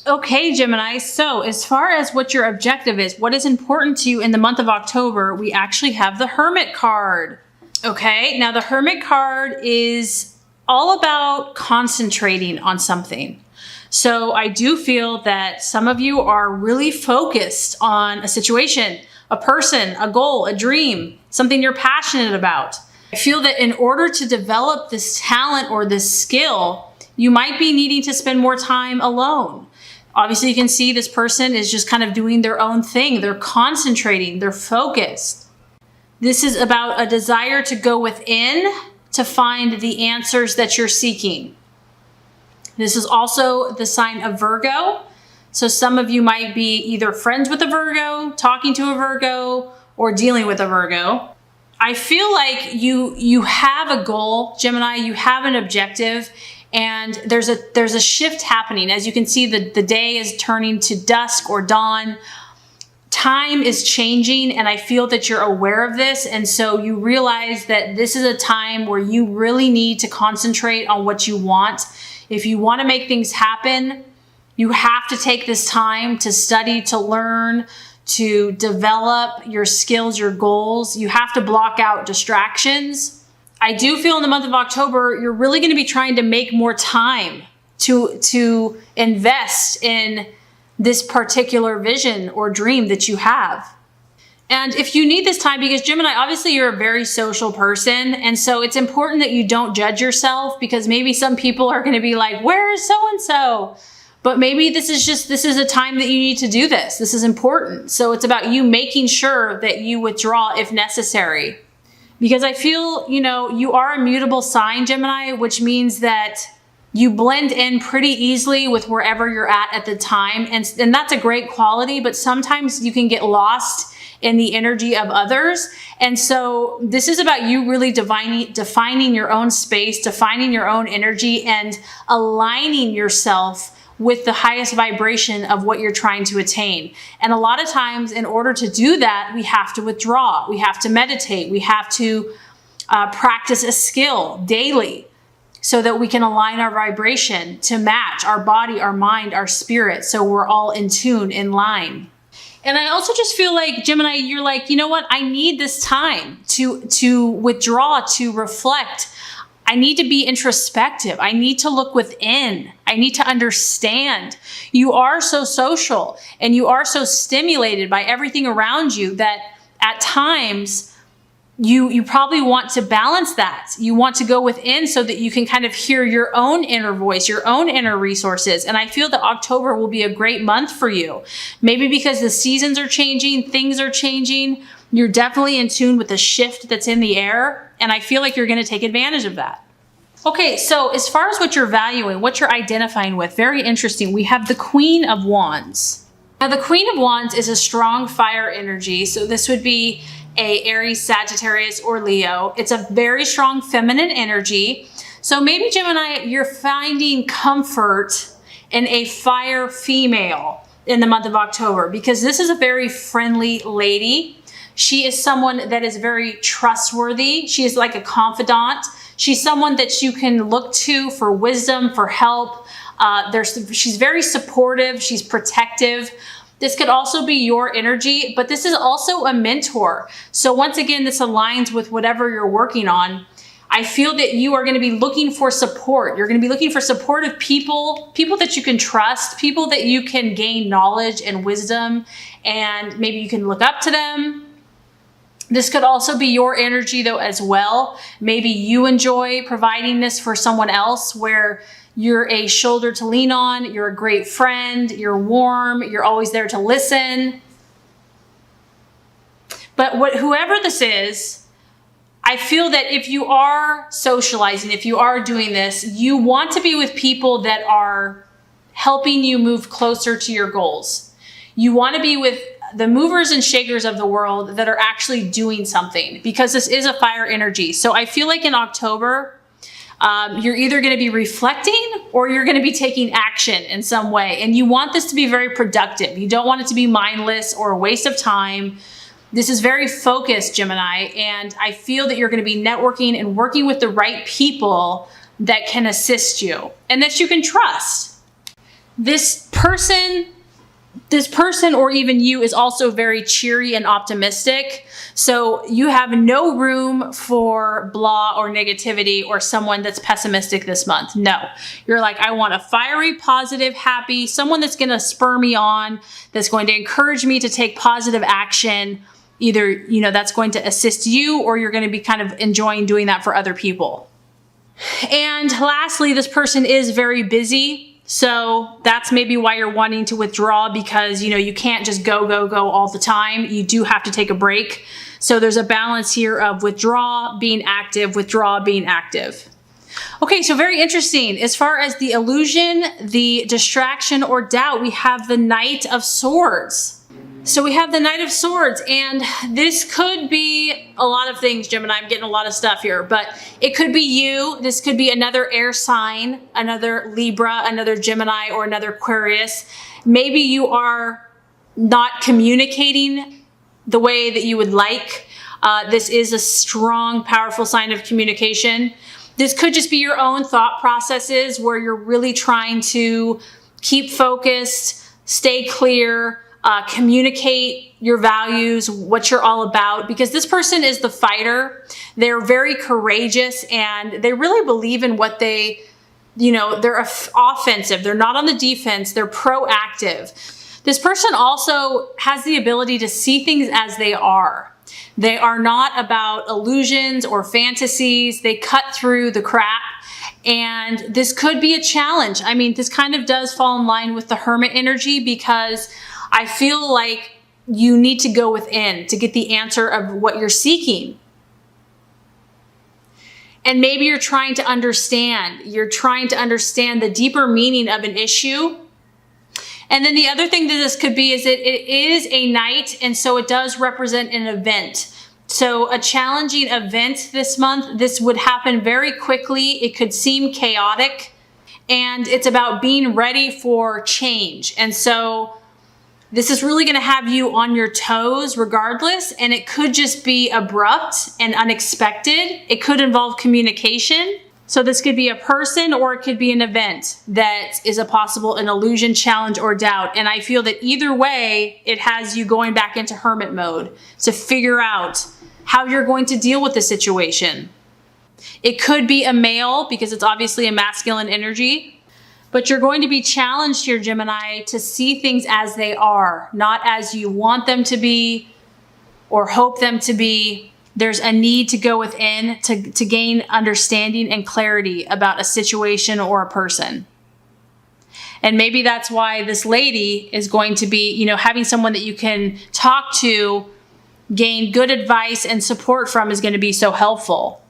Okay, Gemini, so as far as what your objective is, what is important to you in the month of October, we actually have the Hermit card. Okay, now the Hermit card is all about concentrating on something. So I do feel that some of you are really focused on a situation, a person, a goal, a dream, something you're passionate about. I feel that in order to develop this talent or this skill, you might be needing to spend more time alone. Obviously, you can see this person is just kind of doing their own thing. They're concentrating, they're focused. This is about a desire to go within to find the answers that you're seeking. This is also the sign of Virgo. So some of you might be either friends with a Virgo, talking to a Virgo, or dealing with a Virgo. I feel like you have a goal, Gemini, you have an objective, and there's a shift happening. As you can see, the day is turning to dusk or dawn. Time is changing, and I feel that you're aware of this. And so you realize that this is a time where you really need to concentrate on what you want. If you want to make things happen, you have to take this time to study, to learn, to develop your skills, your goals. You have to block out distractions. I do feel in the month of October, you're really going to be trying to make more time to invest in this particular vision or dream that you have. And if you need this time, because Gemini, obviously you're a very social person. And so it's important that you don't judge yourself, because maybe some people are going to be like, where is so-and-so? But maybe this is a time that you need to do this. This is important. So it's about you making sure that you withdraw if necessary. Because I feel, you are a mutable sign, Gemini, which means that you blend in pretty easily with wherever you're at the time. And that's a great quality, but sometimes you can get lost in the energy of others. And so this is about you really defining your own space, defining your own energy, and aligning yourself with the highest vibration of what you're trying to attain. And a lot of times, in order to do that, we have to withdraw. We have to meditate. We have to practice a skill daily so that we can align our vibration to match our body, our mind, our spirit, so we're all in tune, in line. And I also just feel like, Gemini, you're like, you know what? I need this time to withdraw, to reflect. I need to be introspective. I need to look within. I need to understand. You are so social and you are so stimulated by everything around you that at times you probably want to balance that. You want to go within so that you can kind of hear your own inner voice, your own inner resources. And I feel that October will be a great month for you. Maybe because the seasons are changing, things are changing. You're definitely in tune with the shift that's in the air. And I feel like you're going to take advantage of that. Okay, so as far as what you're valuing, what you're identifying with, very interesting. We have the Queen of Wands. Now, the Queen of Wands is a strong fire energy. So this would be a Aries, Sagittarius, or Leo. It's a very strong feminine energy. So maybe, Gemini, you're finding comfort in a fire female in the month of October, because this is a very friendly lady. She is someone that is very trustworthy. She is like a confidant. She's someone that you can look to for wisdom, for help. She's very supportive. She's protective. This could also be your energy, but this is also a mentor. So once again, this aligns with whatever you're working on. I feel that you are going to be looking for support. You're going to be looking for supportive people, people that you can trust, people that you can gain knowledge and wisdom, and maybe you can look up to them. This could also be your energy though as well. Maybe you enjoy providing this for someone else, where you're a shoulder to lean on, you're a great friend, you're warm, you're always there to listen. But whoever this is, I feel that if you are socializing, if you are doing this, you want to be with people that are helping you move closer to your goals. You want to be with the movers and shakers of the world that are actually doing something, because this is a fire energy. So I feel like in October, you're either going to be reflecting or you're going to be taking action in some way. And you want this to be very productive. You don't want it to be mindless or a waste of time. This is very focused, Gemini. And I feel that you're going to be networking and working with the right people that can assist you and that you can trust. This this person or even you is also very cheery and optimistic. So you have no room for blah or negativity or someone that's pessimistic this month. No, you're like, I want a fiery, positive, happy, someone that's going to spur me on, that's going to encourage me to take positive action. Either, you know, that's going to assist you or you're going to be kind of enjoying doing that for other people. And lastly, this person is very busy. So that's maybe why you're wanting to withdraw, because, you know, you can't just go all the time. You do have to take a break. So there's a balance here of withdraw, being active, withdraw, being active. Okay, so very interesting. As far as the illusion, the distraction or doubt, we have the Knight of Swords. So we have the Knight of Swords, and this could be a lot of things, Gemini. I'm getting a lot of stuff here, but it could be you. This could be another air sign, another Libra, another Gemini, or another Aquarius. Maybe you are not communicating the way that you would like. This is a strong, powerful sign of communication. This could just be your own thought processes where you're really trying to keep focused, stay clear, communicate your values, what you're all about, because this person is the fighter. They're very courageous and they really believe in what they, you know, they're offensive. They're not on the defense. They're proactive. This person also has the ability to see things as they are. They are not about illusions or fantasies. They cut through the crap. And this could be a challenge. I mean, this kind of does fall in line with the Hermit energy, because I feel like you need to go within to get the answer of what you're seeking. And maybe you're trying to understand. You're trying to understand the deeper meaning of an issue. And then the other thing that this could be is that it is a night, and so it does represent an event. So a challenging event this month, this would happen very quickly. It could seem chaotic, and it's about being ready for change. And so this is really going to have you on your toes regardless, and it could just be abrupt and unexpected. It could involve communication. So this could be a person or it could be an event that is an illusion, challenge, or doubt. And I feel that either way, it has you going back into hermit mode to figure out how you're going to deal with the situation. It could be a male, because it's obviously a masculine energy. But you're going to be challenged here, Gemini, to see things as they are, not as you want them to be or hope them to be. There's a need to go within to gain understanding and clarity about a situation or a person. And maybe that's why this lady is going to be, you know, having someone that you can talk to, gain good advice and support from is going to be so helpful.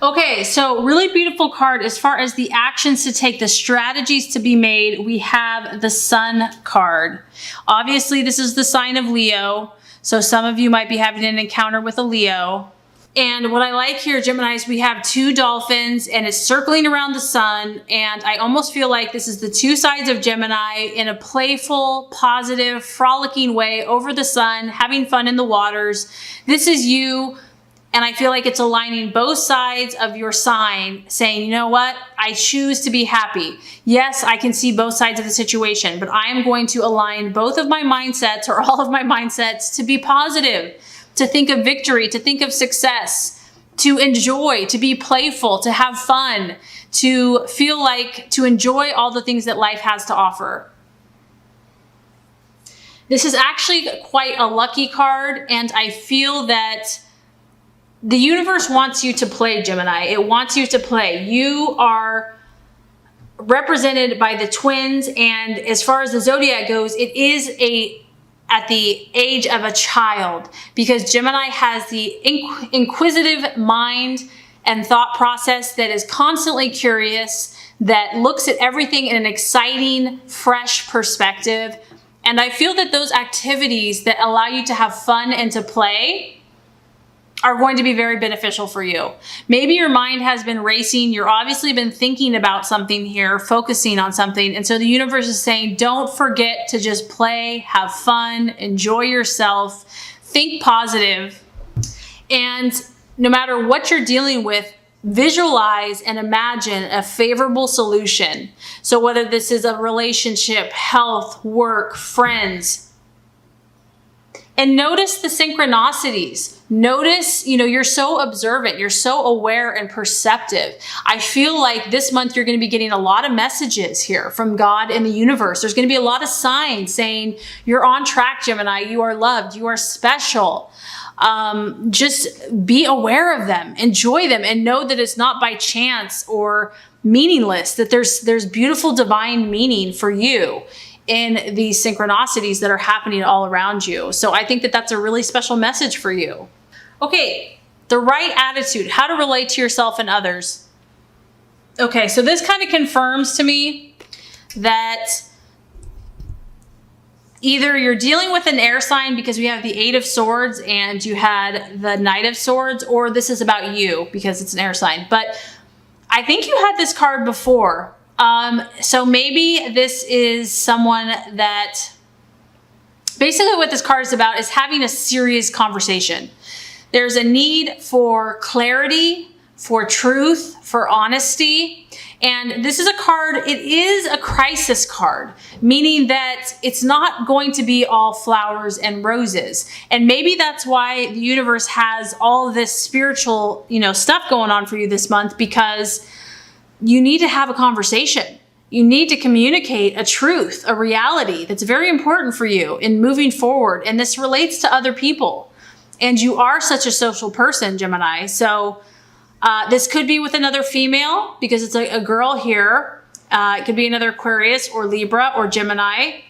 Okay, so really beautiful card. As far as the actions to take, the strategies to be made, we have the Sun card. Obviously, this is the sign of Leo, so some of you might be having an encounter with a Leo. And what I like here, Gemini, is we have two dolphins and it's circling around the sun, and I almost feel like this is the two sides of Gemini in a playful, positive, frolicking way over the sun, having fun in the waters. This is you. And I feel like it's aligning both sides of your sign, saying, you know what? I choose to be happy. Yes, I can see both sides of the situation, but I am going to align both of my mindsets, or all of my mindsets, to be positive, to think of victory, to think of success, to enjoy, to be playful, to have fun, to feel like, to enjoy all the things that life has to offer. This is actually quite a lucky card, and I feel that the universe wants you to play, Gemini. It wants you to play. You are represented by the twins, and as far as the zodiac goes, it is at the age of a child, because Gemini has the inquisitive mind and thought process that is constantly curious, that looks at everything in an exciting, fresh perspective. And I feel that those activities that allow you to have fun and to play are going to be very beneficial for you. Maybe your mind has been racing. You're obviously been thinking about something here, focusing on something. And so the universe is saying, don't forget to just play, have fun, enjoy yourself, think positive. And no matter what you're dealing with, visualize and imagine a favorable solution. So whether this is a relationship, health, work, friends, and notice the synchronicities. Notice, you're so observant, you're so aware and perceptive. I feel like this month you're going to be getting a lot of messages here from God and the universe. There's going to be a lot of signs saying you're on track, Gemini. You are loved. You are special. Just be aware of them, enjoy them, and know that it's not by chance or meaningless, that there's beautiful divine meaning for you in these synchronicities that are happening all around you. So I think that that's a really special message for you. Okay, the right attitude, how to relate to yourself and others. Okay, so this kind of confirms to me that either you're dealing with an air sign because we have the 8 of Swords and you had the Knight of Swords, or this is about you because it's an air sign. But I think you had this card before. So maybe this is someone that, basically what this card is about is having a serious conversation. There's a need for clarity, for truth, for honesty. And this is a card, it is a crisis card, meaning that it's not going to be all flowers and roses. And maybe that's why the universe has all of this spiritual, stuff going on for you this month, because you need to have a conversation. You need to communicate a truth, a reality that's very important for you in moving forward. And this relates to other people. And you are such a social person, Gemini. So this could be with another female because it's a girl here. It could be another Aquarius or Libra or Gemini.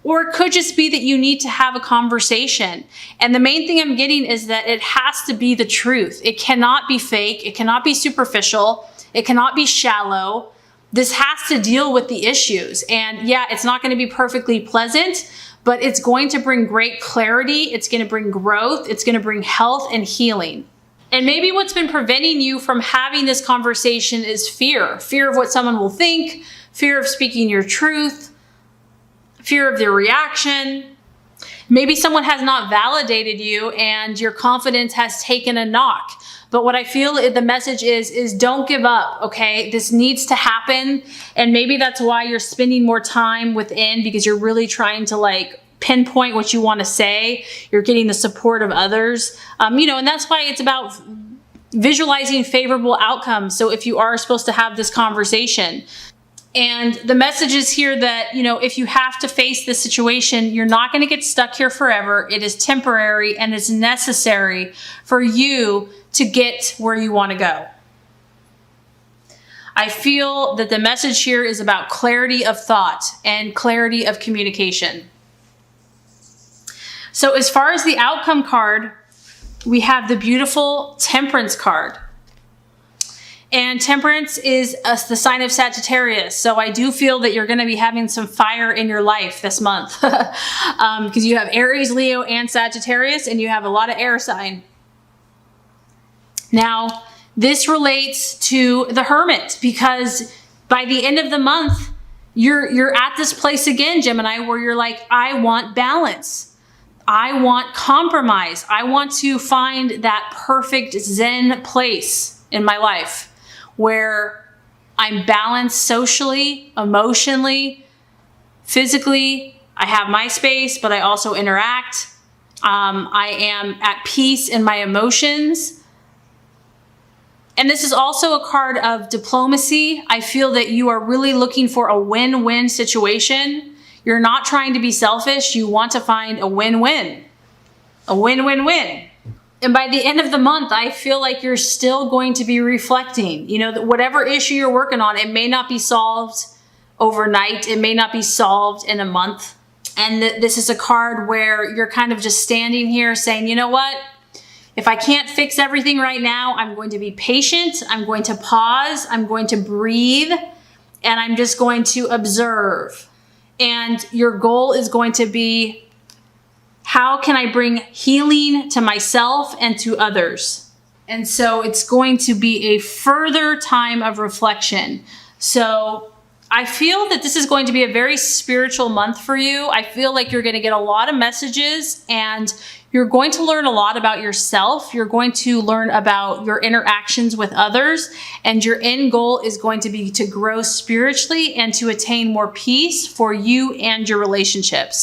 Or it could just be that you need to have a conversation. And the main thing I'm getting is that it has to be the truth. It cannot be fake. It cannot be superficial. It cannot be shallow. This has to deal with the issues. And yeah, it's not going to be perfectly pleasant, but it's going to bring great clarity. It's going to bring growth. It's going to bring health and healing. And maybe what's been preventing you from having this conversation is fear. Fear of what someone will think, fear of speaking your truth, fear of their reaction. Maybe someone has not validated you and your confidence has taken a knock. But what I feel the message is don't give up, okay? This needs to happen. And maybe that's why you're spending more time within, because you're really trying to pinpoint what you want to say. You're getting the support of others. And that's why it's about visualizing favorable outcomes. So if you are supposed to have this conversation, and the message is here that, if you have to face this situation, you're not going to get stuck here forever. It is temporary and it's necessary for you to get where you want to go. I feel that the message here is about clarity of thought and clarity of communication. So as far as the outcome card, we have the beautiful Temperance card. And Temperance is the sign of Sagittarius. So I do feel that you're going to be having some fire in your life this month. Because you have Aries, Leo, and Sagittarius, and you have a lot of air sign. Now, this relates to the Hermit, because by the end of the month, you're at this place again, Gemini, where you're like, I want balance. I want compromise. I want to find that perfect Zen place in my life where I'm balanced socially, emotionally, physically. I have my space, but I also interact. I am at peace in my emotions. And this is also a card of diplomacy. I feel that you are really looking for a win-win situation. You're not trying to be selfish. You want to find a win-win. A win-win-win. And by the end of the month, I feel like you're still going to be reflecting. That whatever issue you're working on, it may not be solved overnight. It may not be solved in a month. And this is a card where you're kind of just standing here saying, you know what? If I can't fix everything right now, I'm going to be patient. I'm going to pause. I'm going to breathe. And I'm just going to observe. And your goal is going to be, how can I bring healing to myself and to others? And so it's going to be a further time of reflection. So I feel that this is going to be a very spiritual month for you. I feel like you're going to get a lot of messages and you're going to learn a lot about yourself. You're going to learn about your interactions with others, and your end goal is going to be to grow spiritually and to attain more peace for you and your relationships.